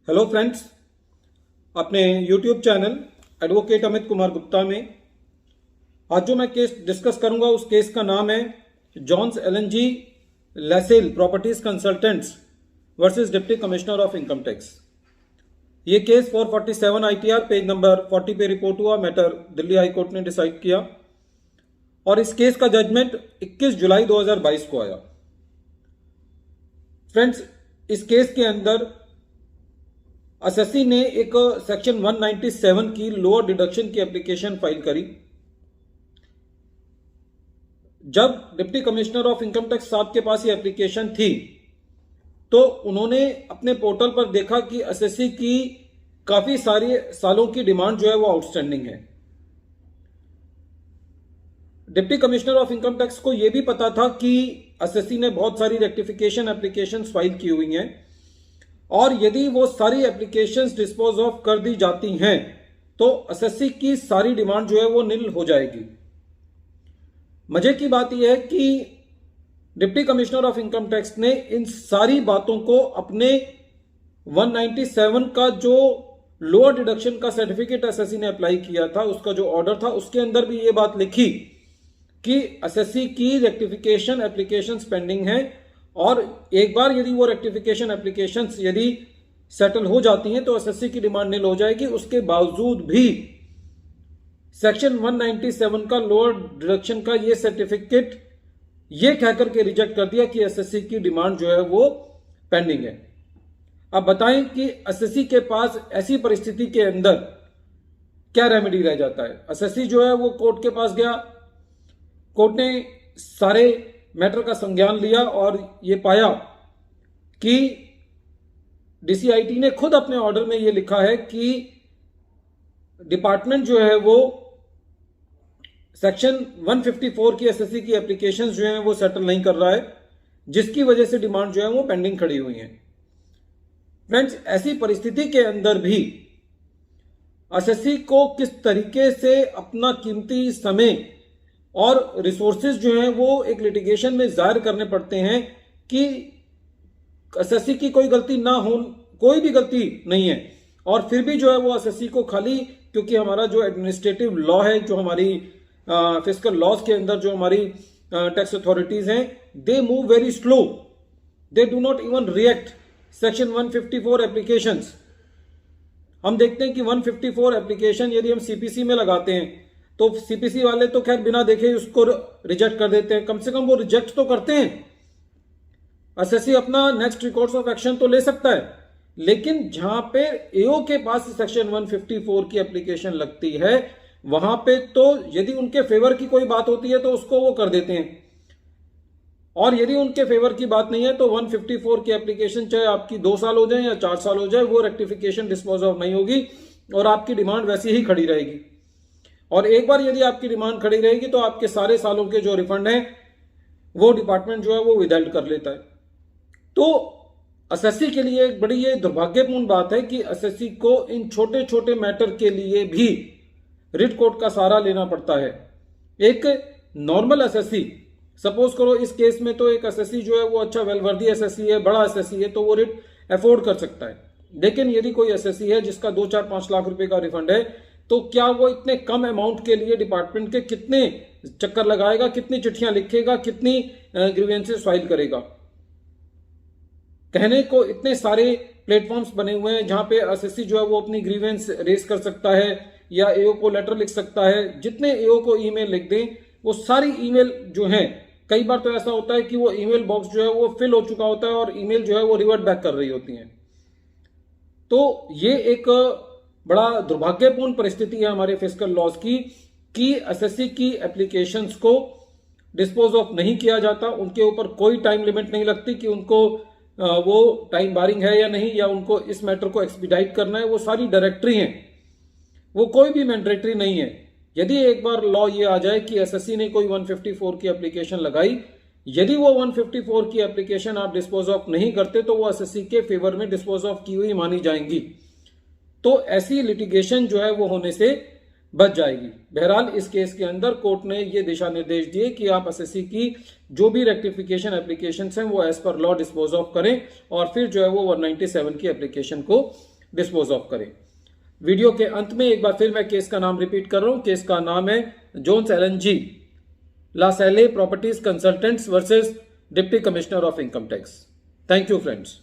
Hello friends, अपने YouTube channel advocate Amit Kumar Gupta में आज जो मैं केस डिस्कस करूंगा उस केस का नाम है Jones LNG LaSalle properties consultants versus deputy commissioner of income tax. ये केस 447 आईटीआर पेज नंबर 40 पे रिपोर्ट हुआ। मैटर दिल्ली हाई कोर्ट ने डिसाइड किया और इस केस का जजमेंट 21 जुलाई 2022 को आया। फ्रेंड्स, इस केस के अंदर एसएससी ने एक सेक्शन 197 की लोअर डिडक्शन की एप्लीकेशन फाइल करी। जब deputy commissioner of income tax साहब के पास ये एप्लीकेशन थी तो उन्होंने अपने पोर्टल पर देखा कि एसएससी की काफी सारी सालों की डिमांड जो है वो आउटस्टैंडिंग है। Deputy commissioner of income tax को यह भी पता था कि एसएससी ने बहुत सारी रेक्टिफिकेशन एप्लीकेशंस फाइल की हुई हैं और यदि वो सारी एप्लीकेशंस डिस्पोज ऑफ कर दी जाती हैं तो एसएससी की सारी डिमांड जो है वो निल हो जाएगी। मजे की बात यह है कि deputy commissioner of income tax ने इन सारी बातों को अपने 197 का जो लोअर डिडक्शन का सर्टिफिकेट एसएससी ने अप्लाई किया था, उसका जो ऑर्डर था, उसके अंदर भी ये बात लिखी कि एसएससी की रेक्टिफिकेशन एप्लीकेशंस पेंडिंग हैं और एक बार यदि वो रेक्टिफिकेशन एप्लीकेशंस यदि सेटल हो जाती हैं तो एसएससी की डिमांड निल हो जाएगी। उसके बावजूद भी सेक्शन 197 का लोअर डिडक्शन का ये सर्टिफिकेट ये कहकर के रिजेक्ट कर दिया कि एसएससी की डिमांड जो है वो पेंडिंग है। अब बताएं कि एसएससी के पास ऐसी परिस्थिति के अंदर क्या रेमेडी रह जाता है। एसएससी जो है वो कोर्ट के पास गया, कोर्ट ने सारे मैटर का संज्ञान लिया और ये पाया कि डीसीआईटी ने खुद अपने ऑर्डर में ये लिखा है कि डिपार्टमेंट जो है वो सेक्शन 154 की एसएससी की एप्लीकेशंस जो हैं वो सेटल नहीं कर रहा है, जिसकी वजह से डिमांड जो है वो पेंडिंग खड़ी हुई है। फ्रेंड्स, ऐसी परिस्थिति के अंदर भी एसएससी को किस तरीके से अपना कीमती समय और रिसोर्सेज जो हैं वो एक लिटिगेशन में जाहिर करने पड़ते हैं कि एसएससी की कोई गलती ना हो, कोई भी गलती नहीं है, और फिर भी जो है वो एसएससी को खाली, क्योंकि हमारा जो एडमिनिस्ट्रेटिव लॉ है, जो हमारी फिस्कल लॉज के अंदर जो हमारी टैक्स अथॉरिटीज हैं, they move very slow, they do not even react section 154 applications. हम देखते हैं कि 154 एप्लीकेशन यदि हम सीपीसी में लगाते हैं तो सीपीसी वाले तो खैर बिना देखे उसको रिजेक्ट कर देते हैं, कम से कम वो रिजेक्ट तो करते हैं। एसएससी अपना नेक्स्ट रिकॉर्ड्स ऑफ एक्शन तो ले सकता है, लेकिन जहां पे एओ के पास सेक्शन 154 की एप्लीकेशन लगती है वहां पे तो यदि उनके फेवर की कोई बात होती है तो उसको वो कर देते हैं, और यदि उनके फेवर की बात नहीं है तो 154 की एप्लीकेशन चाहे आपकी 2 साल हो जाए या 4 साल हो जाए, वो रेक्टिफिकेशन डिस्पोज ऑफ नहीं होगी और आपकी डिमांड वैसी ही खड़ी रहेगी। और एक बार यदि आपकी डिमांड खड़ी रहेगी तो आपके सारे सालों के जो रिफंड हैं वो डिपार्टमेंट जो है वो विदहेल्ड कर लेता है। तो एसएससी के लिए एक बड़ी ये दुर्भाग्यपूर्ण बात है कि एसएससी को इन छोटे छोटे मैटर के लिए भी रिट कोर्ट का सहारा लेना पड़ता है। एक नॉर्मल एसएससी, सपोज करो इस केस में तो एक एसएससी जो है वो अच्छा वेलवर्दी एसएससी है, बड़ा एसएससी है, तो वो रिट अफोर्ड कर सकता है। लेकिन यदि कोई एसएससी है जिसका 2-4-5 लाख रुपए का रिफंड है तो क्या वो इतने कम अमाउंट के लिए डिपार्टमेंट के कितने चक्कर लगाएगा, कितनी चिट्ठियां लिखेगा, कितनी ग्रीवेंसेस फाइल करेगा। कहने को इतने सारे प्लेटफॉर्म्स बने हुए हैं जहां पे एसएससी जो है वो अपनी ग्रीवेंस रेज कर सकता है या एओ को लेटर लिख सकता है। जितने एओ को ईमेल लिख दें वो सारी ईमेल जो हैं, कई बार तो ऐसा होता है कि वो ईमेल बॉक्स जो है वो फिल हो चुका होता है और ईमेल जो है वो रिवर्ट बैक कर रही होती हैं। तो ये एक बड़ा दुर्भाग्यपूर्ण परिस्थिति है हमारे फिस्कल लॉज की कि एसएससी की एप्लीकेशंस को डिस्पोज ऑफ नहीं किया जाता, उनके ऊपर कोई टाइम लिमिट नहीं लगती कि उनको वो टाइम बारिंग है या नहीं, या उनको इस मैटर को एक्सपीडाइट करना है। वो सारी डायरेक्टरी हैं, वो कोई भी मैंडेटरी नहीं है। यदि एक बार लॉ ये आ जाए कि एसएससी ने कोई 154 की एप्लीकेशन लगाई, यदि वो 154 की एप्लीकेशन आप डिस्पोज ऑफ नहीं करते तो वो एसएससी के फेवर में डिस्पोज ऑफ की हुई मानी जाएंगी, तो ऐसी लिटिगेशन जो है वो होने से बच जाएगी। बहरहाल इस केस के अंदर कोर्ट ने ये दिशा निर्देश दिए कि आप एसएससी की जो भी रेक्टिफिकेशन एप्लीकेशन हैं वो as per law dispose of करें और फिर जो है वो 197 की एप्लीकेशन को डिस्पोज ऑफ करें। वीडियो के अंत में एक बार फिर मैं केस का नाम रिपीट कर रहा हूं। केस का नाम है Jones LNG LaSalle properties consultants versus deputy commissioner of income tax. Thank you friends.